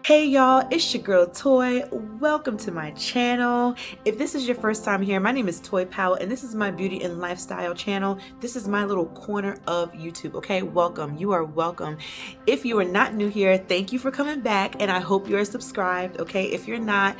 Hey y'all, it's your girl Toy. Welcome to my channel. If this is your first time here, my name is Toy Powell and this is my beauty and lifestyle channel. This is my little corner of YouTube, okay? Welcome. You are welcome. If you are not new here, thank you for coming back and I hope you are subscribed, okay? If you're not,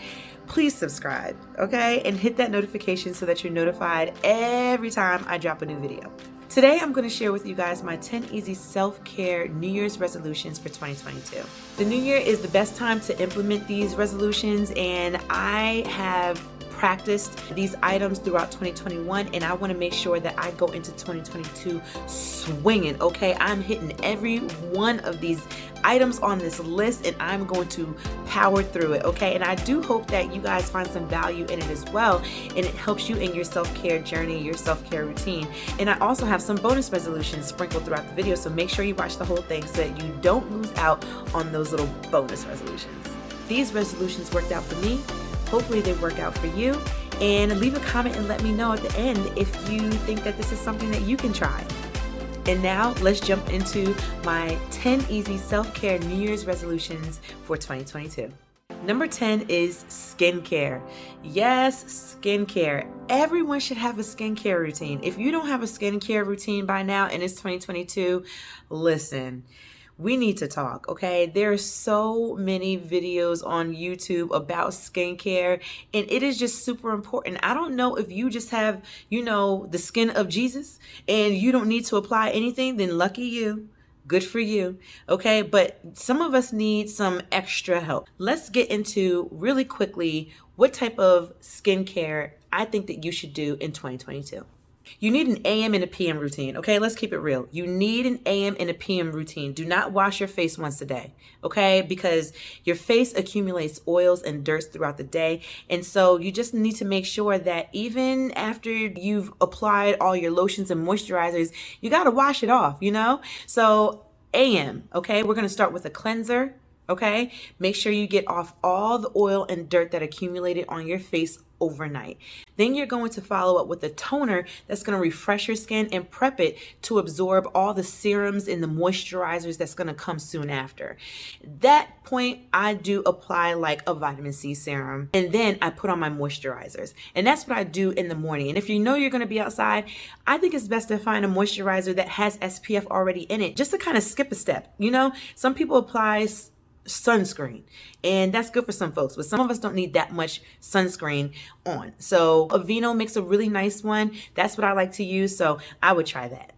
please subscribe, okay? And hit that notification so that you're notified every time I drop a new video. Today, I'm going to share with you guys my 10 easy self-care New Year's resolutions for 2022. The New Year is the best time to implement these resolutions, and I have practiced these items throughout 2021, and I want to make sure that I go into 2022 swinging, okay? I'm hitting every one of these items on this list and I'm going to power through it, okay? And I do hope that you guys find some value in it as well, and it helps you in your self-care journey, your self-care routine. And I also have some bonus resolutions sprinkled throughout the video, so make sure you watch the whole thing so that you don't lose out on those little bonus resolutions. These resolutions worked out for me. Hopefully they work out for you. And leave a comment and let me know at the end if you think that this is something that you can try. And now let's jump into my 10 easy self-care New Year's resolutions for 2022. Number 10 is skincare. Yes, skincare. Everyone should have a skincare routine. If you don't have a skincare routine by now and it's 2022, listen. We need to talk, okay? There are so many videos on YouTube about skincare, and it is just super important. I don't know if you just have, the skin of Jesus and you don't need to apply anything, then lucky you. Good for you, okay? But some of us need some extra help. Let's get into really quickly what type of skincare I think that you should do in 2022. You need an AM and a PM routine, okay? Let's keep it real. You need an AM and a PM routine. Do not wash your face once a day, okay? Because your face accumulates oils and dirts throughout the day. And so you just need to make sure that even after you've applied all your lotions and moisturizers, you got to wash it off, So AM, okay? We're going to start with a cleanser, okay? Make sure you get off all the oil and dirt that accumulated on your face overnight. Then you're going to follow up with a toner that's going to refresh your skin and prep it to absorb all the serums and the moisturizers that's going to come soon after. That point, I do apply like a vitamin C serum, and then I put on my moisturizers. And that's what I do in the morning. And if you know you're going to be outside, I think it's best to find a moisturizer that has SPF already in it, just to kind of skip a step. Some people apply sunscreen, and that's good for some folks, but some of us don't need that much sunscreen on. So Aveeno makes a really nice one. That's what I like to use, so I would try that.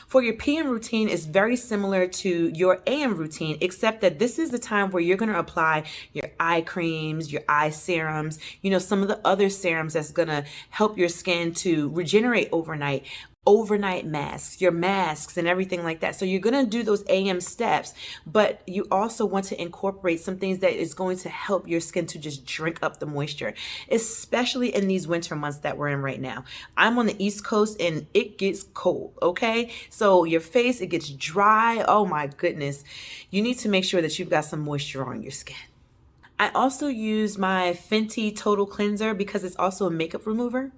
For your PM routine, is very similar to your AM routine, except that this is the time where you're going to apply your eye creams, your eye serums, some of the other serums that's going to help your skin to regenerate overnight masks, your masks and everything like that. So you're going to do those AM steps, but you also want to incorporate some things that is going to help your skin to just drink up the moisture, especially in these winter months that we're in right now. I'm on the East Coast and it gets cold, okay? So your face, it gets dry. Oh my goodness. You need to make sure that you've got some moisture on your skin. I also use my Fenty Total Cleanser because it's also a makeup remover.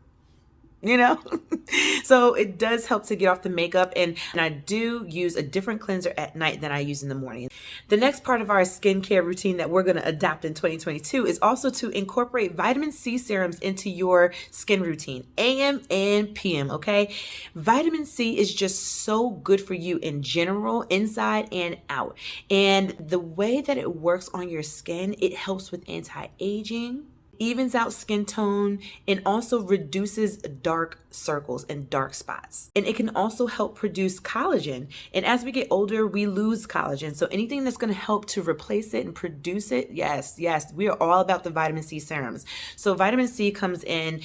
So it does help to get off the makeup, and I do use a different cleanser at night than I use in the morning. The next part of our skincare routine that we're going to adopt in 2022 is also to incorporate vitamin C serums into your skin routine, AM and PM, okay? Vitamin C is just so good for you in general, inside and out. And the way that it works on your skin, it helps with anti-aging, evens out skin tone, and also reduces dark circles and dark spots. And it can also help produce collagen. And as we get older, we lose collagen. So anything that's going to help to replace it and produce it, yes, we are all about the vitamin C serums. So vitamin C comes in,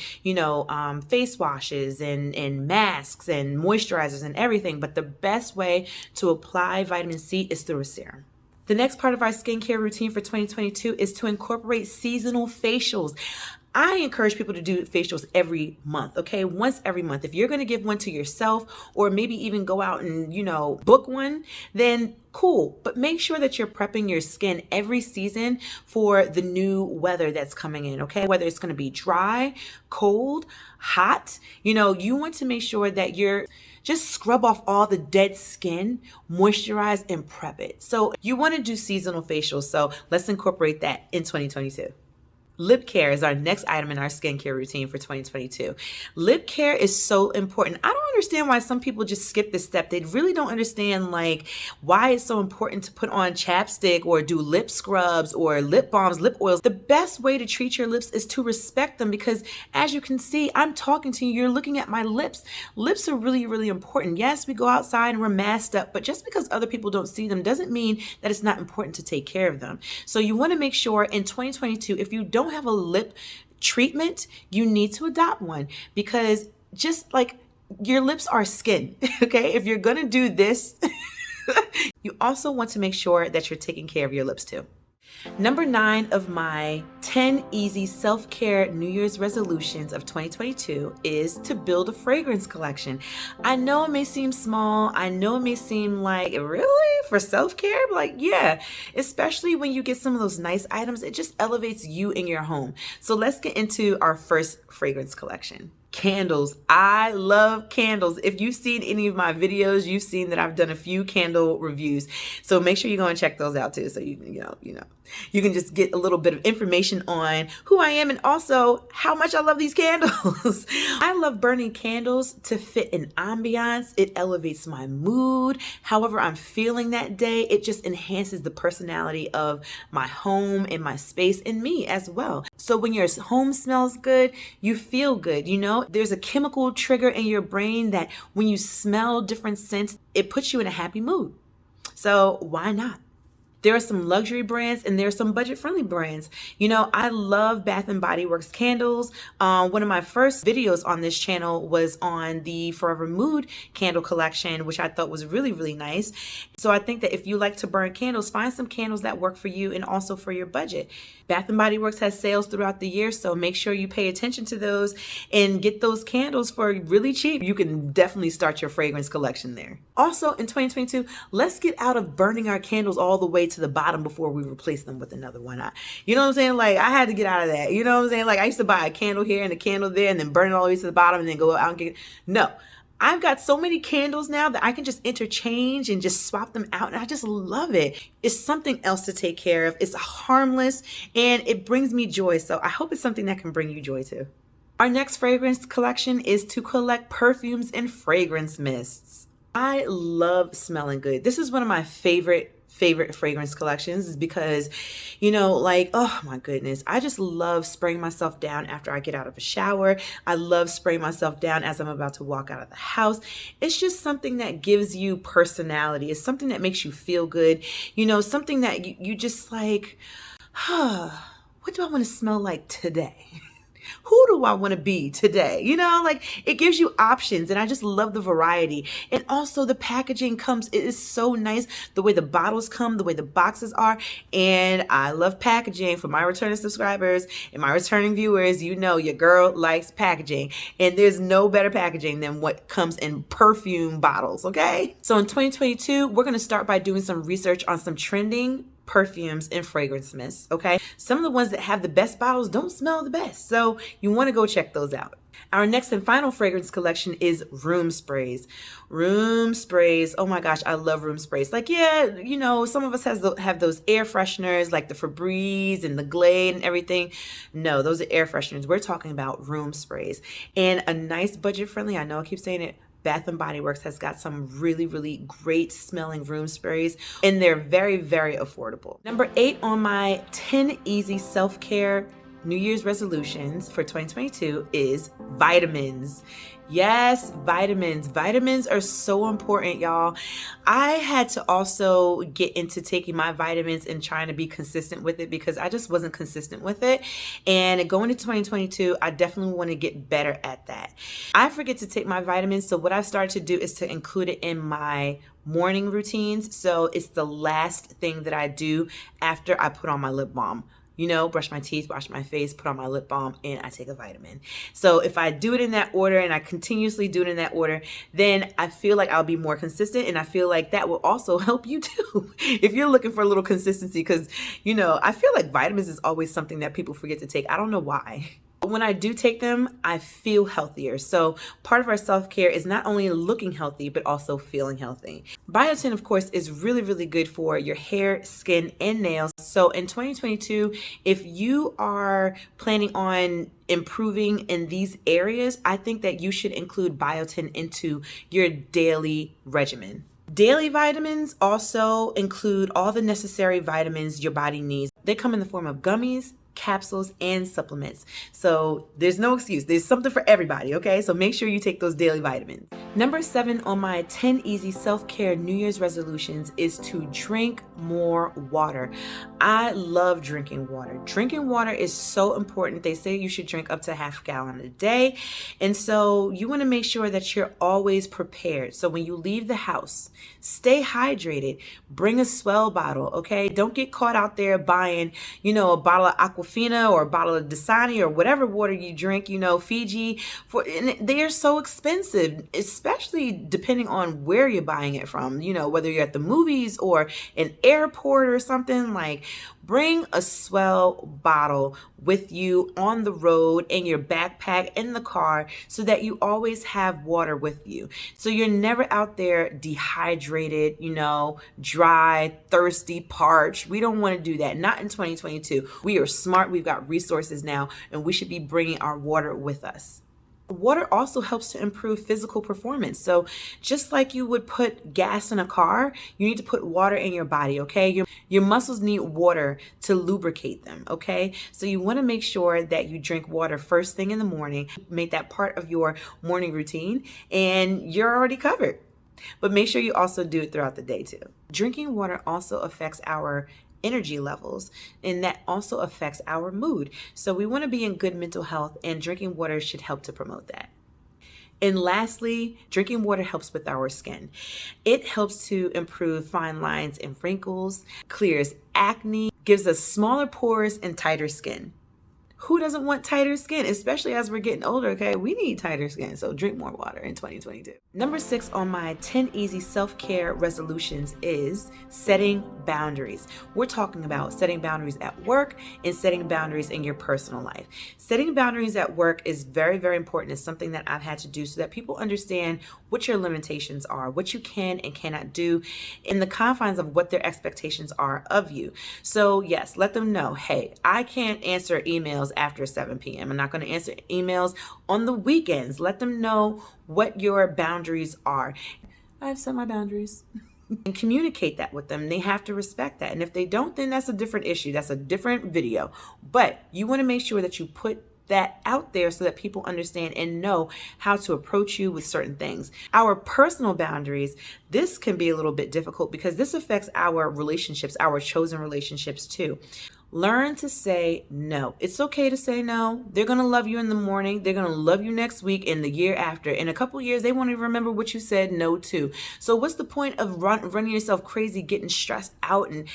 face washes and masks and moisturizers and everything. But the best way to apply vitamin C is through a serum. The next part of our skincare routine for 2022 is to incorporate seasonal facials. I encourage people to do facials every month, okay? Once every month. If you're going to give one to yourself or maybe even go out and, book one, then cool. But make sure that you're prepping your skin every season for the new weather that's coming in, okay? Whether it's going to be dry, cold, hot, you want to make sure that you're Just scrub off all the dead skin, moisturize, and prep it. So you want to do seasonal facials, so let's incorporate that in 2022. Lip care is our next item in our skincare routine for 2022. Lip care is so important. I don't understand why some people just skip this step. They really don't understand like why it's so important to put on chapstick or do lip scrubs or lip balms, lip oils. The best way to treat your lips is to respect them, because as you can see, I'm talking to you, you're looking at my lips. Lips are really, really important. Yes, we go outside and we're masked up, but just because other people don't see them doesn't mean that it's not important to take care of them. So you want to make sure in 2022, if you don't have a lip treatment, you need to adopt one, because just like your lips are skin, okay? If you're gonna do this, you also want to make sure that you're taking care of your lips too. Number 9 of my 10 easy self-care New Year's resolutions of 2022 is to build a fragrance collection. I know it may seem small. I know it may seem like, really? For self-care? Like, yeah, especially when you get some of those nice items, it just elevates you in your home. So let's get into our first fragrance collection. Candles. I love candles. If you've seen any of my videos, you've seen that I've done a few candle reviews. So make sure you go and check those out too. So you can just get a little bit of information on who I am and also how much I love these candles. I love burning candles to fit an ambiance. It elevates my mood. However I'm feeling that day, it just enhances the personality of my home and my space and me as well. So when your home smells good, you feel good. You know, there's a chemical trigger in your brain that when you smell different scents, it puts you in a happy mood. So why not? There are some luxury brands and there are some budget-friendly brands. You know, I love Bath & Body Works candles. One of my first videos on this channel was on the Forever Mood candle collection, which I thought was really, really nice. So I think that if you like to burn candles, find some candles that work for you and also for your budget. Bath & Body Works has sales throughout the year, so make sure you pay attention to those and get those candles for really cheap. You can definitely start your fragrance collection there. Also in 2022, let's get out of burning our candles all the way to the bottom before we replace them with another one. You know what I'm saying? Like, I had to get out of that. You know what I'm saying? Like, I used to buy a candle here and a candle there and then burn it all the way to the bottom and then go out and get it. No. I've got so many candles now that I can just interchange and just swap them out, and I just love it. It's something else to take care of. It's harmless and it brings me joy. So I hope it's something that can bring you joy too. Our next fragrance collection is to collect perfumes and fragrance mists. I love smelling good. This is one of my favorite fragrance collections, is because, you know, like, oh my goodness, I just love spraying myself down after I get out of a shower. I love spraying myself down as I'm about to walk out of the house. It's just something that gives you personality. It's something that makes you feel good. You know, something that you just like, what do I want to smell like today? Who do I want to be today? You know, like, it gives you options, and I just love the variety. And also the packaging it is so nice. The way the bottles come, the way the boxes are. And I love packaging. For my returning subscribers and my returning viewers, you know your girl likes packaging. And there's no better packaging than what comes in perfume bottles, okay? So in 2022, we're going to start by doing some research on some trending perfumes and fragrance mists, okay? Some of the ones that have the best bottles don't smell the best, so you want to go check those out. Our next and final fragrance collection is room sprays. Room sprays, oh my gosh, I love room sprays. Like, yeah, you know, some of us have those air fresheners like the Febreze and the Glade and everything. No, those are air fresheners. We're talking about room sprays. And a nice budget-friendly, I know I keep saying it, Bath & Body Works has got some really, really great smelling room sprays, and they're very, very affordable. Number 8 on my 10 easy self-care New Year's resolutions for 2022 is vitamins. Yes, vitamins. Vitamins are so important, y'all. I had to also get into taking my vitamins and trying to be consistent with it, because I just wasn't consistent with it. And going into 2022, I definitely want to get better at that. I forget to take my vitamins, so what I've started to do is to include it in my morning routines. So it's the last thing that I do after I put on my lip balm. You know, brush my teeth, wash my face, put on my lip balm, and I take a vitamin. So if I do it in that order and I continuously do it in that order, then I feel like I'll be more consistent, and I feel like that will also help you too if you're looking for a little consistency, because, you know, I feel like vitamins is always something that people forget to take. I don't know why. when I do take them, I feel healthier. So part of our self-care is not only looking healthy, but also feeling healthy. Biotin, of course, is really, really good for your hair, skin, and nails. So in 2022, if you are planning on improving in these areas, I think that you should include biotin into your daily regimen. Daily vitamins also include all the necessary vitamins your body needs. They come in the form of gummies, capsules, and supplements. So there's no excuse. There's something for everybody, okay? So make sure you take those daily vitamins. Number 7 on my 10 easy self-care New Year's resolutions is to drink more water. I love drinking water. Drinking water is so important. They say you should drink up to half a gallon a day. And so you want to make sure that you're always prepared. So when you leave the house, stay hydrated. Bring a Swell bottle, okay? Don't get caught out there buying, a bottle of Aquafina or a bottle of Dasani or whatever water you drink, Fiji. And they are so expensive, especially depending on where you're buying it from, whether you're at the movies or an airport or something. Like, bring a Swell bottle with you on the road, in your backpack, in the car, so that you always have water with you. So you're never out there dehydrated, dry, thirsty, parched. We don't want to do that. Not in 2022. We are smart. We've got resources now, and we should be bringing our water with us. Water also helps to improve physical performance. So just like you would put gas in a car, you need to put water in your body, okay? Your muscles need water to lubricate them, okay? So you want to make sure that you drink water first thing in the morning, make that part of your morning routine, and you're already covered. But make sure you also do it throughout the day too. Drinking water also affects our energy levels, and that also affects our mood. So we want to be in good mental health, and drinking water should help to promote that. And lastly, drinking water helps with our skin. It helps to improve fine lines and wrinkles, clears acne, gives us smaller pores and tighter skin. Who doesn't want tighter skin, especially as we're getting older, okay? We need tighter skin, so drink more water in 2022. Number 6 on my 10 easy self-care resolutions is setting boundaries. We're talking about setting boundaries at work and setting boundaries in your personal life. Setting boundaries at work is very, very important. It's something that I've had to do so that people understand what your limitations are, what you can and cannot do in the confines of what their expectations are of you. So yes, let them know, hey, I can't answer emails after 7 p.m. I'm not going to answer emails on the weekends. Let them know what your boundaries are. I've set my boundaries. And communicate that with them. They have to respect that. And if they don't, then that's a different issue. That's a different video. But you want to make sure that you put that out there so that people understand and know how to approach you with certain things. Our personal boundaries, this can be a little bit difficult because this affects our relationships, our chosen relationships too. Learn to say no. It's okay to say no. They're going to love you in the morning. They're going to love you next week and the year after. In a couple years, they won't even remember what you said no to. So what's the point of running yourself crazy, getting stressed out, and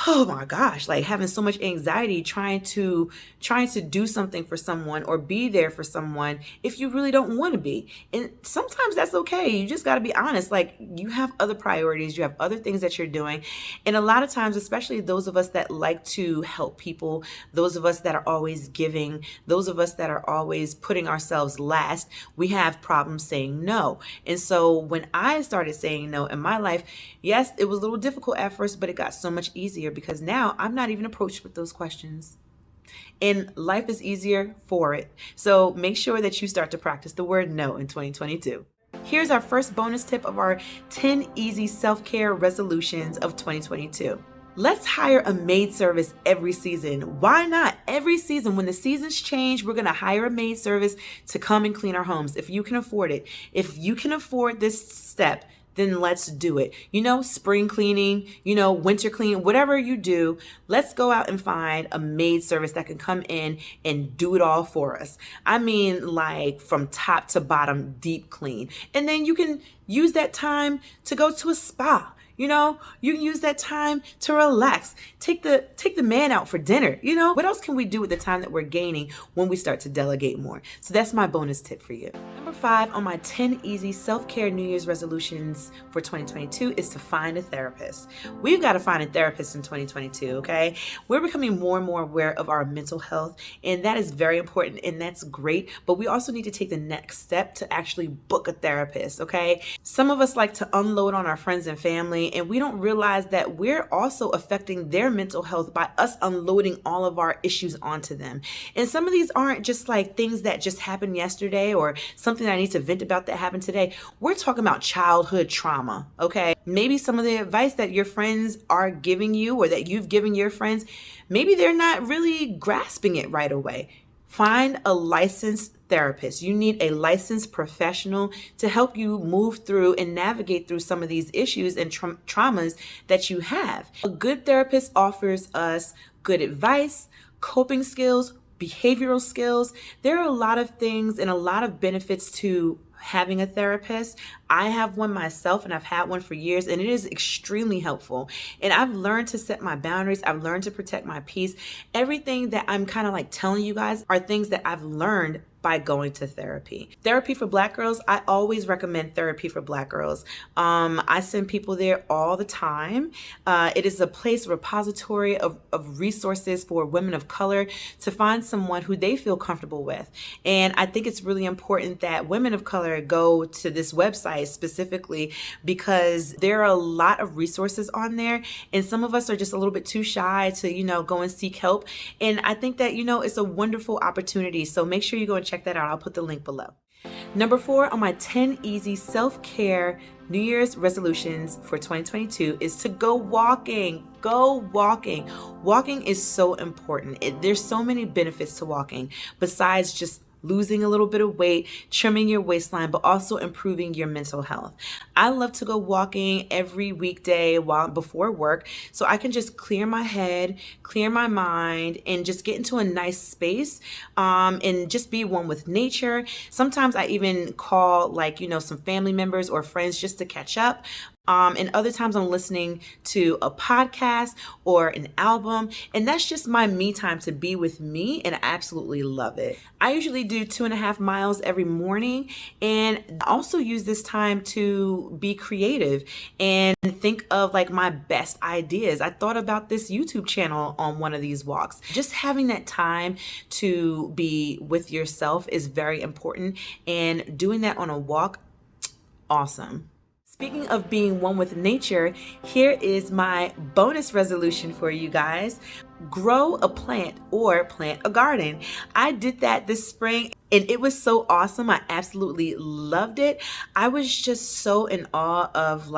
oh my gosh, like having so much anxiety trying to do something for someone or be there for someone if you really don't want to be. And sometimes that's okay. You just got to be honest. Like, you have other priorities, you have other things that you're doing. And a lot of times, especially those of us that like to help people, those of us that are always giving, those of us that are always putting ourselves last, we have problems saying no. And so when I started saying no in my life, yes, it was a little difficult at first, but it got so much easier because now I'm not even approached with those questions. And life is easier for it. So make sure that you start to practice the word no in 2022. Here's our first bonus tip of our 10 easy self-care resolutions of 2022. Let's hire a maid service every season. Why not? Every season, when the seasons change, we're going to hire a maid service to come and clean our homes if you can afford it. If you can afford this step, then let's do it. Spring cleaning, winter cleaning, whatever you do, let's go out and find a maid service that can come in and do it all for us. I mean, like from top to bottom, deep clean. And then you can use that time to go to a spa. You can use that time to relax. Take the man out for dinner. What else can we do with the time that we're gaining when we start to delegate more? So that's my bonus tip for you. Number 5 on my 10 easy self-care New Year's resolutions for 2022 is to find a therapist. We've got to find a therapist in 2022, okay? We're becoming more and more aware of our mental health, and that is very important, and that's great, but we also need to take the next step to actually book a therapist, okay? Some of us like to unload on our friends and family, and we don't realize that we're also affecting their mental health by us unloading all of our issues onto them. And some of these aren't just like things that just happened yesterday or something that I need to vent about that happened today. We're talking about childhood trauma, okay? Maybe some of the advice that your friends are giving you or that you've given your friends, maybe they're not really grasping it right away. Find a licensed therapist. You need a licensed professional to help you move through and navigate through some of these issues and traumas that you have. A good therapist offers us good advice, coping skills, behavioral skills. There are a lot of things and a lot of benefits to having a therapist. I have one myself, and I've had one for years, and it is extremely helpful. And I've learned to set my boundaries. I've learned to protect my peace. Everything that I'm kind of like telling you guys are things that I've learned by going to therapy. Therapy for Black girls, I always recommend therapy for Black girls. I send people there all the time. It is a place, a repository of resources for women of color to find someone who they feel comfortable with. And I think it's really important that women of color go to this website specifically because there are a lot of resources on there, and some of us are just a little bit too shy to, go and seek help. And I think that, it's a wonderful opportunity. So make sure you go and check that out. I'll put the link below. Number 4 on my 10 easy self-care New Year's resolutions for 2022 is to go walking. Go walking. Walking is so important. There's so many benefits to walking besides just losing a little bit of weight, trimming your waistline, but also improving your mental health. I love to go walking every weekday before work so I can just clear my head, clear my mind, and just get into a nice space and just be one with nature. Sometimes I even call some family members or friends just to catch up. And other times I'm listening to a podcast or an album, and that's just my me time to be with me, and I absolutely love it. I usually do 2.5 miles every morning, and I also use this time to be creative and think of my best ideas. I thought about this YouTube channel on one of these walks. Just having that time to be with yourself is very important, and doing that on a walk, awesome. Speaking of being one with nature, here is my bonus resolution for you guys. Grow a plant or plant a garden. I did that this spring and it was so awesome. I absolutely loved it. I was just so in awe of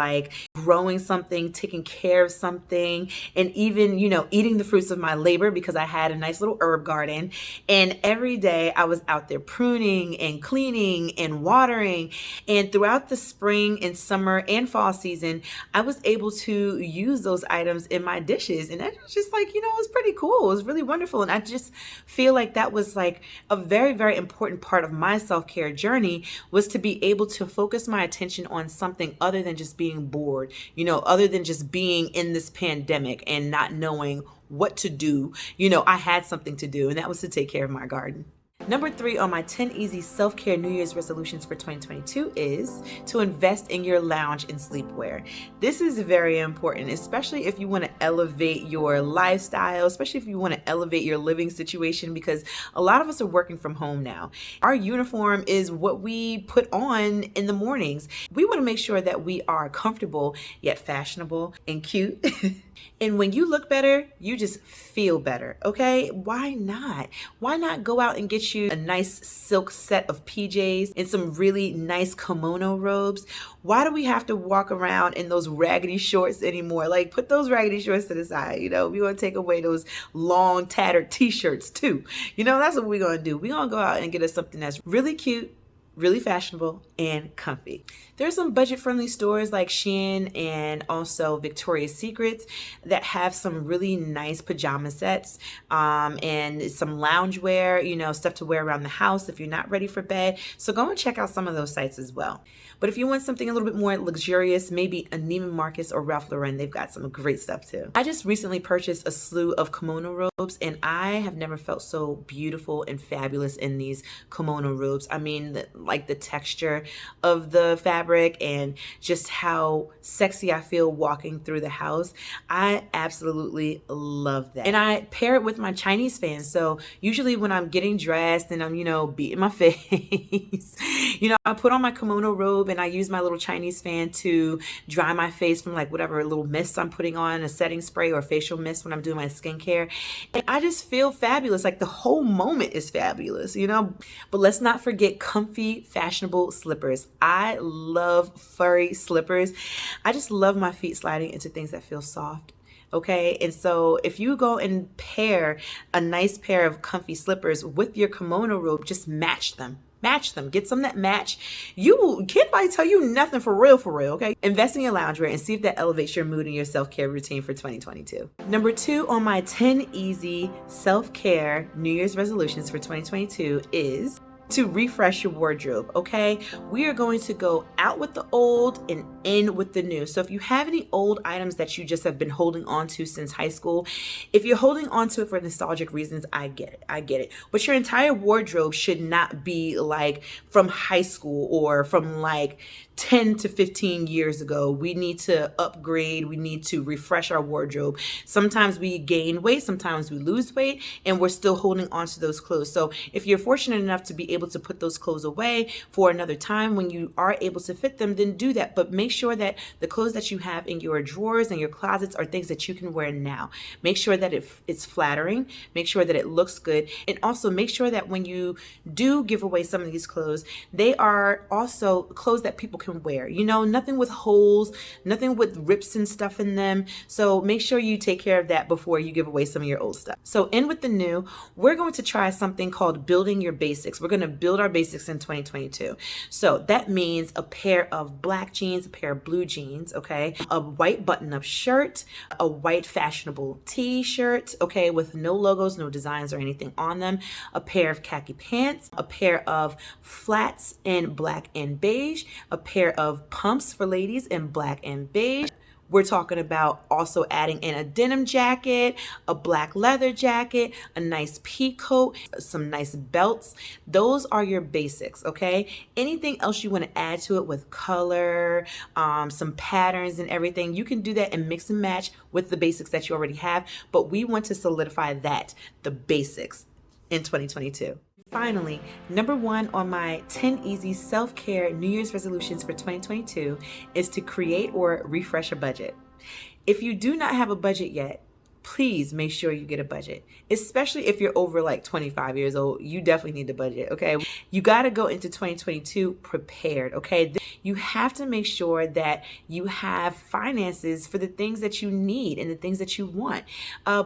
growing something, taking care of something, and even, eating the fruits of my labor because I had a nice little herb garden. And every day I was out there pruning and cleaning and watering. And throughout the spring and summer and fall season, I was able to use those items in my dishes. And that was just it was pretty cool. It was really wonderful. And I just feel like that was a very, very important part of my self-care journey, was to be able to focus my attention on something other than just being bored, other than just being in this pandemic and not knowing what to do. I had something to do, and that was to take care of my garden. Number 3 on my 10 easy self-care New Year's resolutions for 2022 is to invest in your lounge and sleepwear. This is very important, especially if you want to elevate your lifestyle, especially if you want to elevate your living situation, because a lot of us are working from home now. Our uniform is what we put on in the mornings. We want to make sure that we are comfortable yet fashionable and cute. And when you look better, you just feel better, okay? Why not? Why not go out and get you a nice silk set of PJs and some really nice kimono robes? Why do we have to walk around in those raggedy shorts anymore? Put those raggedy shorts to the side. We want to take away those long tattered t-shirts too. That's what we're going to do. We're going to go out and get us something that's really cute, really fashionable, and comfy. There's some budget-friendly stores like Shein and also Victoria's Secrets that have some really nice pajama sets and some loungewear, you know, stuff to wear around the house if you're not ready for bed. So go and check out some of those sites as well. But if you want something a little bit more luxurious, maybe a Neiman Marcus or Ralph Lauren, they've got some great stuff too. I just recently purchased a slew of kimono robes, and I have never felt so beautiful and fabulous in these kimono robes. I mean, like the texture of the fabric and just how sexy I feel walking through the house. I absolutely love that. And I pair it with my Chinese fan. So usually when I'm getting dressed and I'm, you know, beating my face, you know, I put on my kimono robe and I use my little Chinese fan to dry my face from like whatever little mist I'm putting on, a setting spray or facial mist when I'm doing my skincare. And I just feel fabulous. Like the whole moment is fabulous, you know. But let's not forget comfy, fashionable slippers. I love furry slippers. I just love my feet sliding into things that feel soft. Okay, and so if you go and pair a nice pair of comfy slippers with your kimono robe, just match them. Match them. Get some that match. Can't nobody tell you nothing for real, okay? Invest in your loungewear and see if that elevates your mood and your self-care routine for 2022. Number 2 on my 10 easy self-care New Year's resolutions for 2022 is to refresh your wardrobe, okay? We are going to go out with the old and in with the new. So if you have any old items that you just have been holding on to since high school, if you're holding on to it for nostalgic reasons, I get it. But your entire wardrobe should not be like from high school or from like 10 to 15 years ago. We need to upgrade. We need to refresh our wardrobe. Sometimes we gain weight, sometimes we lose weight, and we're still holding on to those clothes. So if you're fortunate enough to be able to put those clothes away for another time when you are able to fit them, then do that. But make sure that the clothes that you have in your drawers and your closets are things that you can wear now. Make sure that it's flattering. Make sure that it looks good. And also make sure that when you do give away some of these clothes, they are also clothes that people can wear. You know, nothing with holes, nothing with rips and stuff in them. So make sure you take care of that before you give away some of your old stuff. So in with the new, we're going to try something called building your basics. We're going to build our basics in 2022. So that means a pair of black jeans, a pair of blue jeans, okay? A white button-up shirt, a white fashionable t-shirt, okay, with no logos, no designs or anything on them, a pair of khaki pants, a pair of flats in black and beige, a pair of pumps for ladies in black and beige. We're talking about also adding in a denim jacket, a black leather jacket, a nice pea coat, some nice belts. Those are your basics, okay? Anything else you want to add to it with color, some patterns and everything, you can do that and mix and match with the basics that you already have. But we want to solidify that, the basics, in 2022. Finally, number 1 on my 10 easy self-care New Year's resolutions for 2022 is to create or refresh a budget. If you do not have a budget yet, please make sure you get a budget, especially if you're over like 25 years old. You definitely need a budget, okay? You got to go into 2022 prepared, okay? You have to make sure that you have finances for the things that you need and the things that you want.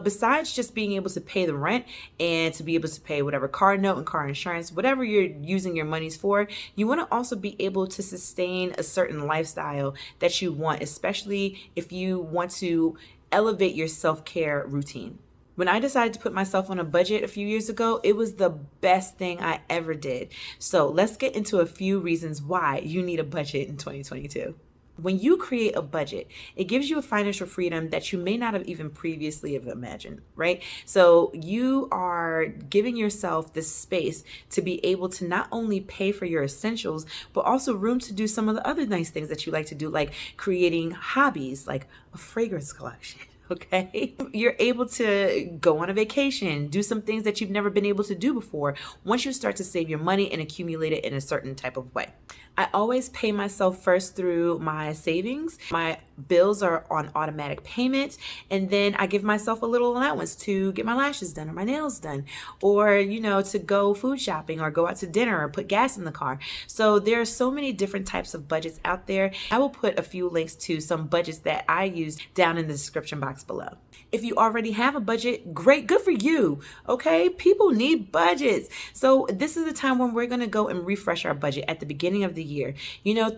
Besides just being able to pay the rent and to be able to pay whatever car note and car insurance, whatever you're using your monies for, you want to also be able to sustain a certain lifestyle that you want, especially if you want to elevate your self-care routine. When I decided to put myself on a budget a few years ago, it was the best thing I ever did. So let's get into a few reasons why you need a budget in 2022. When you create a budget, it gives you a financial freedom that you may not have even previously have imagined, right? So you are giving yourself this space to be able to not only pay for your essentials, but also room to do some of the other nice things that you like to do, like creating hobbies, like a fragrance collection. Okay, you're able to go on a vacation, do some things that you've never been able to do before once you start to save your money and accumulate it in a certain type of way. I always pay myself first through my savings, my bills are on automatic payments, and then I give myself a little allowance to get my lashes done or my nails done, or, to go food shopping or go out to dinner or put gas in the car. So there are so many different types of budgets out there. I will put a few links to some budgets that I use down in the description box below. If you already have a budget, great, good for you. Okay, people need budgets. So this is the time when we're going to go and refresh our budget at the beginning of the year.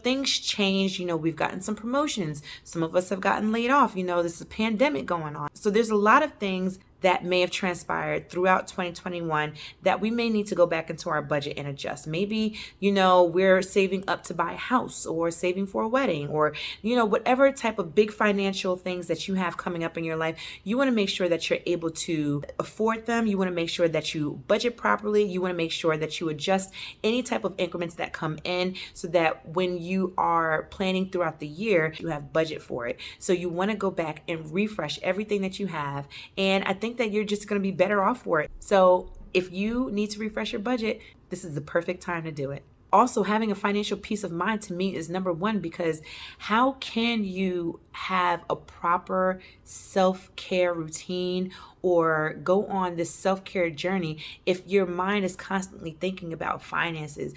Things change. We've gotten some promotions. Some of us have gotten laid off. This is a pandemic going on. So there's a lot of things that may have transpired throughout 2021 that we may need to go back into our budget and adjust. Maybe, we're saving up to buy a house or saving for a wedding or, whatever type of big financial things that you have coming up in your life. You want to make sure that you're able to afford them. You want to make sure that you budget properly. You want to make sure that you adjust any type of increments that come in so that when you are planning throughout the year, you have budget for it. So you want to go back and refresh everything that you have. And I think that you're just going to be better off for it. So if you need to refresh your budget, this is the perfect time to do it. Also, having a financial peace of mind to me is number one, because how can you have a proper self-care routine or go on this self-care journey if your mind is constantly thinking about finances,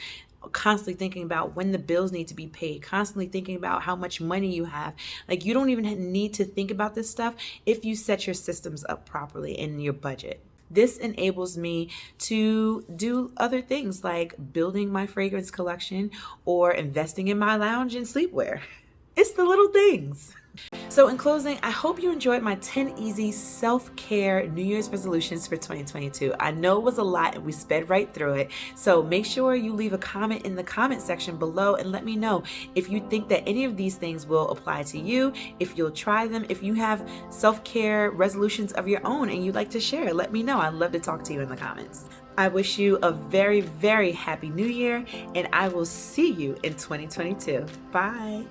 constantly thinking about when the bills need to be paid, constantly thinking about how much money you have? Like, you don't even need to think about this stuff if you set your systems up properly in your budget. This enables me to do other things like building my fragrance collection or investing in my lounge and sleepwear. It's the little things. So in closing, I hope you enjoyed my 10 easy self-care New Year's resolutions for 2022. I know it was a lot and we sped right through it. So make sure you leave a comment in the comment section below and let me know if you think that any of these things will apply to you, if you'll try them, if you have self-care resolutions of your own and you'd like to share, let me know. I'd love to talk to you in the comments. I wish you a very, very happy new year, and I will see you in 2022. Bye.